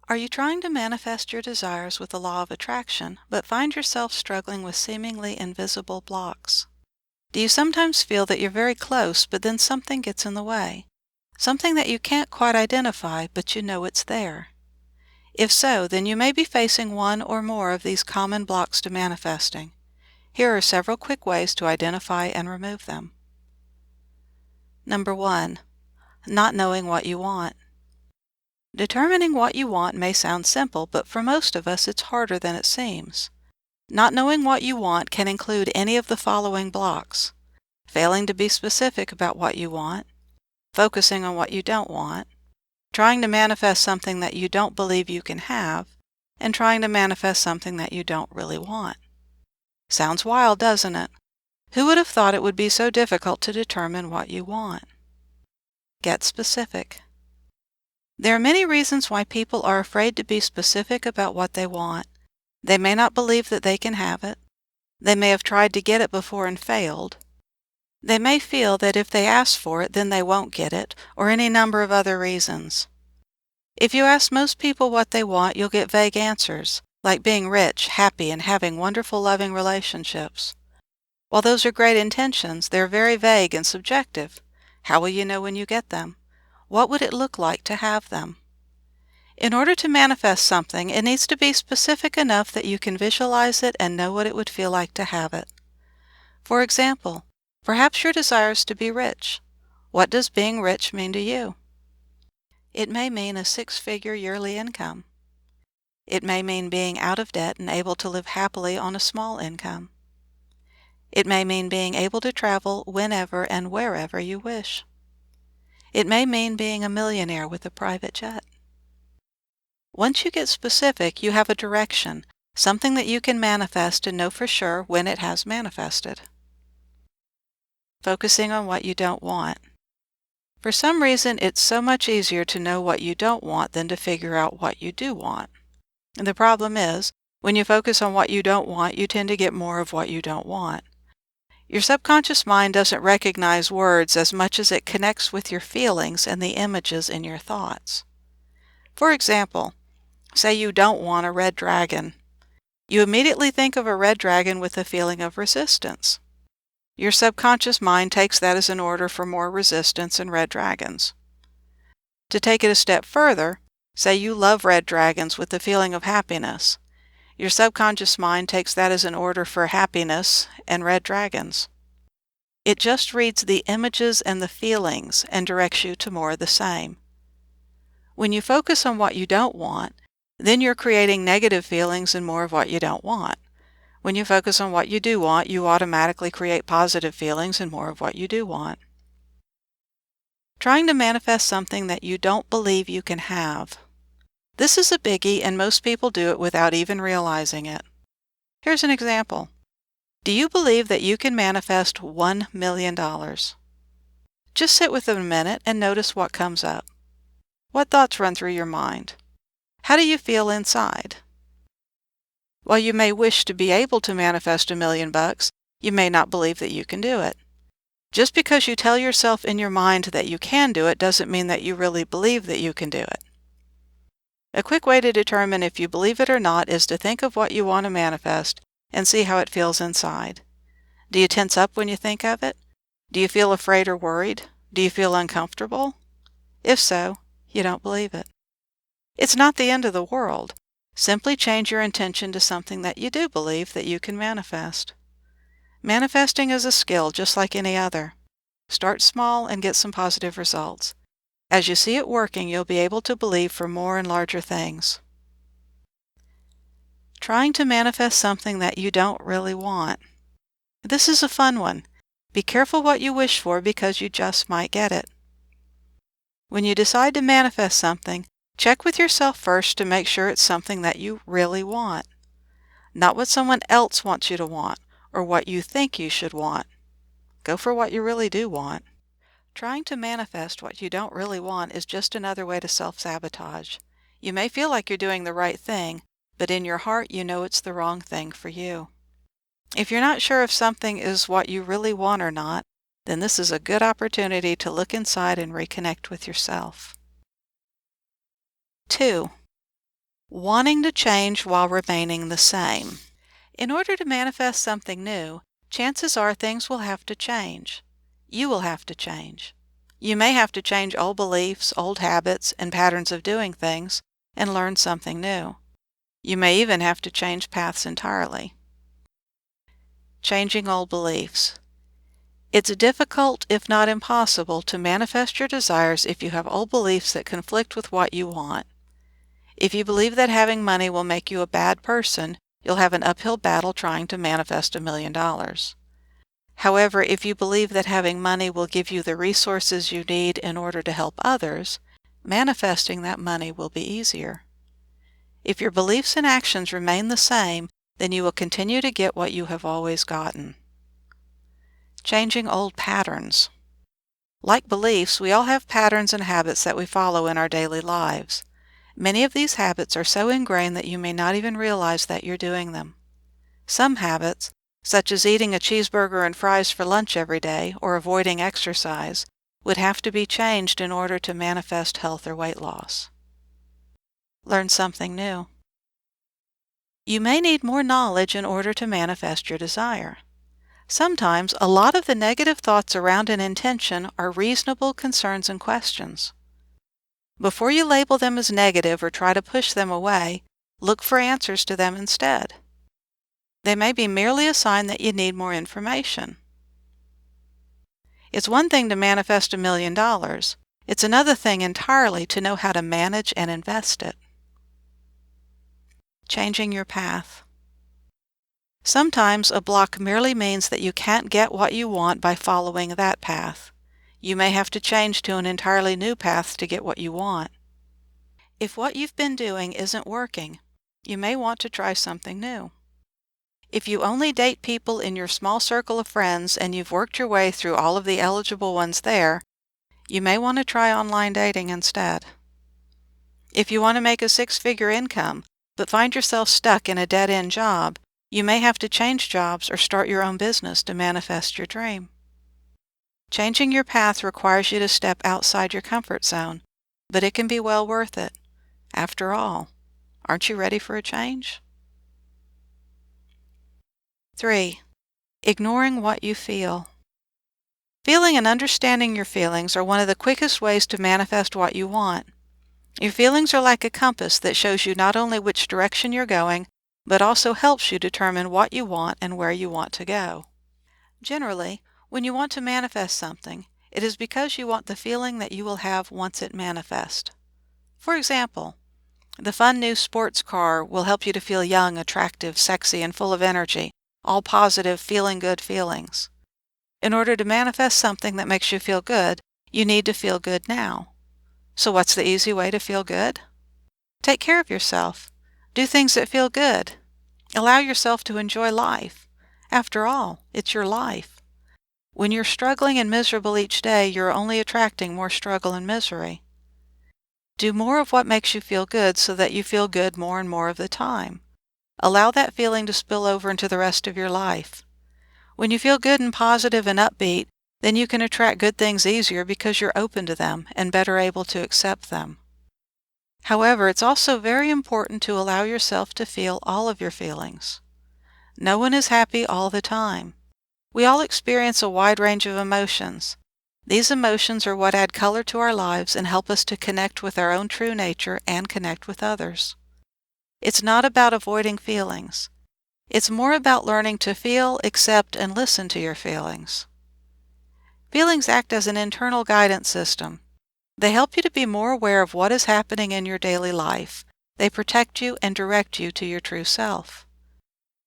Are you trying to manifest your desires with the law of attraction, but find yourself struggling with seemingly invisible blocks? Do you sometimes feel that you're very close, but then something gets in the way? Something that you can't quite identify, but you know it's there. If so, then you may be facing one or more of these common blocks to manifesting. Here are several quick ways to identify and remove them. Number 1. Not knowing what you want. Determining what you want may sound simple, but for most of us it's harder than it seems. Not knowing what you want can include any of the following blocks: failing to be specific about what you want, focusing on what you don't want, trying to manifest something that you don't believe you can have, and trying to manifest something that you don't really want. Sounds wild, doesn't it? Who would have thought it would be so difficult to determine what you want? Get specific. There are many reasons why people are afraid to be specific about what they want. They may not believe that they can have it. They may have tried to get it before and failed. They may feel that if they ask for it, then they won't get it, or any number of other reasons. If you ask most people what they want, you'll get vague answers, like being rich, happy, and having wonderful, loving relationships. While those are great intentions, they're very vague and subjective. How will you know when you get them? What would it look like to have them? In order to manifest something, it needs to be specific enough that you can visualize it and know what it would feel like to have it. For example, perhaps your desire is to be rich. What does being rich mean to you? It may mean a 6-figure yearly income. It may mean being out of debt and able to live happily on a small income. It may mean being able to travel whenever and wherever you wish. It may mean being a millionaire with a private jet. Once you get specific, you have a direction, something that you can manifest and know for sure when it has manifested. Focusing on what you don't want. For some reason, it's so much easier to know what you don't want than to figure out what you do want. And the problem is, when you focus on what you don't want, you tend to get more of what you don't want. Your subconscious mind doesn't recognize words as much as it connects with your feelings and the images in your thoughts. For example, say you don't want a red dragon. You immediately think of a red dragon with a feeling of resistance. Your subconscious mind takes that as an order for more resistance and red dragons. To take it a step further, say you love red dragons with the feeling of happiness. Your subconscious mind takes that as an order for happiness and red dragons. It just reads the images and the feelings and directs you to more of the same. When you focus on what you don't want, then you're creating negative feelings and more of what you don't want. When you focus on what you do want, you automatically create positive feelings and more of what you do want. Trying to manifest something that you don't believe you can have. This is a biggie, and most people do it without even realizing it. Here's an example. Do you believe that you can manifest $1 million? Just sit with it a minute and notice what comes up. What thoughts run through your mind? How do you feel inside? While you may wish to be able to manifest $1 million, you may not believe that you can do it. Just because you tell yourself in your mind that you can do it doesn't mean that you really believe that you can do it. A quick way to determine if you believe it or not is to think of what you want to manifest and see how it feels inside. Do you tense up when you think of it? Do you feel afraid or worried? Do you feel uncomfortable? If so, you don't believe it. It's not the end of the world. Simply change your intention to something that you do believe that you can manifest. Manifesting is a skill just like any other. Start small and get some positive results. As you see it working, you'll be able to believe for more and larger things. Trying to manifest something that you don't really want. This is a fun one. Be careful what you wish for because you just might get it. When you decide to manifest something, check with yourself first to make sure it's something that you really want. Not what someone else wants you to want or what you think you should want. Go for what you really do want. Trying to manifest what you don't really want is just another way to self-sabotage. You may feel like you're doing the right thing, but in your heart you know it's the wrong thing for you. If you're not sure if something is what you really want or not, then this is a good opportunity to look inside and reconnect with yourself. 2. Wanting to change while remaining the same. In order to manifest something new, chances are things will have to change. You will have to change. You may have to change old beliefs, old habits, and patterns of doing things, and learn something new. You may even have to change paths entirely. Changing old beliefs. It's difficult, if not impossible, to manifest your desires if you have old beliefs that conflict with what you want. If you believe that having money will make you a bad person, you'll have an uphill battle trying to manifest $1 million. However, if you believe that having money will give you the resources you need in order to help others, manifesting that money will be easier. If your beliefs and actions remain the same, then you will continue to get what you have always gotten. Changing old patterns. Like beliefs, we all have patterns and habits that we follow in our daily lives. Many of these habits are so ingrained that you may not even realize that you're doing them. Some habits, such as eating a cheeseburger and fries for lunch every day or avoiding exercise, would have to be changed in order to manifest health or weight loss. Learn something new. You may need more knowledge in order to manifest your desire. Sometimes, a lot of the negative thoughts around an intention are reasonable concerns and questions. Before you label them as negative or try to push them away, look for answers to them instead. They may be merely a sign that you need more information. It's one thing to manifest $1 million. It's another thing entirely to know how to manage and invest it. Changing your path. Sometimes a block merely means that you can't get what you want by following that path. You may have to change to an entirely new path to get what you want. If what you've been doing isn't working, you may want to try something new. If you only date people in your small circle of friends and you've worked your way through all of the eligible ones there, you may want to try online dating instead. If you want to make a 6-figure income, but find yourself stuck in a dead-end job, you may have to change jobs or start your own business to manifest your dream. Changing your path requires you to step outside your comfort zone, but it can be well worth it. After all, aren't you ready for a change? 3. Ignoring what you feel. Feeling and understanding your feelings are one of the quickest ways to manifest what you want. Your feelings are like a compass that shows you not only which direction you're going, but also helps you determine what you want and where you want to go. Generally, when you want to manifest something, it is because you want the feeling that you will have once it manifests. For example, the fun new sports car will help you to feel young, attractive, sexy, and full of energy, all positive, feeling good feelings. In order to manifest something that makes you feel good, you need to feel good now. So what's the easy way to feel good? Take care of yourself. Do things that feel good. Allow yourself to enjoy life. After all, it's your life. When you're struggling and miserable each day, you're only attracting more struggle and misery. Do more of what makes you feel good so that you feel good more and more of the time. Allow that feeling to spill over into the rest of your life. When you feel good and positive and upbeat, then you can attract good things easier because you're open to them and better able to accept them. However, it's also very important to allow yourself to feel all of your feelings. No one is happy all the time. We all experience a wide range of emotions. These emotions are what add color to our lives and help us to connect with our own true nature and connect with others. It's not about avoiding feelings. It's more about learning to feel, accept, and listen to your feelings. Feelings act as an internal guidance system. They help you to be more aware of what is happening in your daily life. They protect you and direct you to your true self.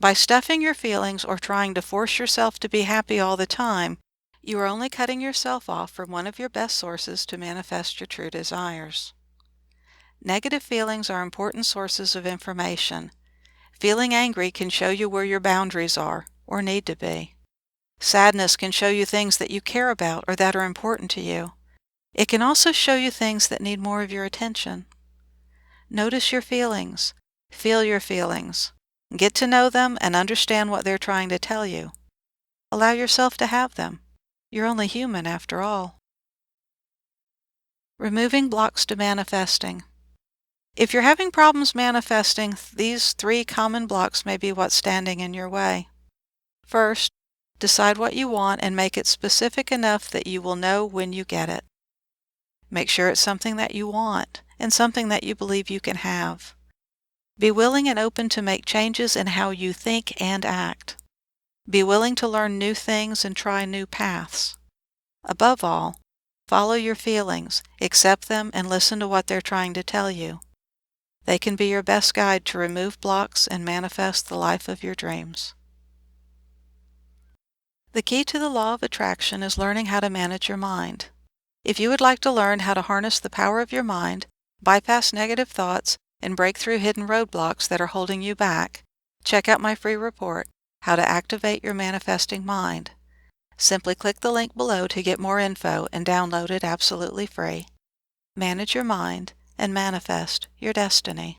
By stuffing your feelings or trying to force yourself to be happy all the time, you are only cutting yourself off from one of your best sources to manifest your true desires. Negative feelings are important sources of information. Feeling angry can show you where your boundaries are, or need to be. Sadness can show you things that you care about or that are important to you. It can also show you things that need more of your attention. Notice your feelings. Feel your feelings. Get to know them and understand what they're trying to tell you. Allow yourself to have them. You're only human after all. Removing blocks to manifesting. If you're having problems manifesting, these 3 common blocks may be what's standing in your way. First, decide what you want and make it specific enough that you will know when you get it. Make sure it's something that you want and something that you believe you can have. Be willing and open to make changes in how you think and act. Be willing to learn new things and try new paths. Above all, follow your feelings, accept them, and listen to what they're trying to tell you. They can be your best guide to remove blocks and manifest the life of your dreams. The key to the law of attraction is learning how to manage your mind. If you would like to learn how to harness the power of your mind, bypass negative thoughts, and break through hidden roadblocks that are holding you back, check out my free report, How to Activate Your Manifesting Mind. Simply click the link below to get more info and download it absolutely free. Manage your mind and manifest your destiny.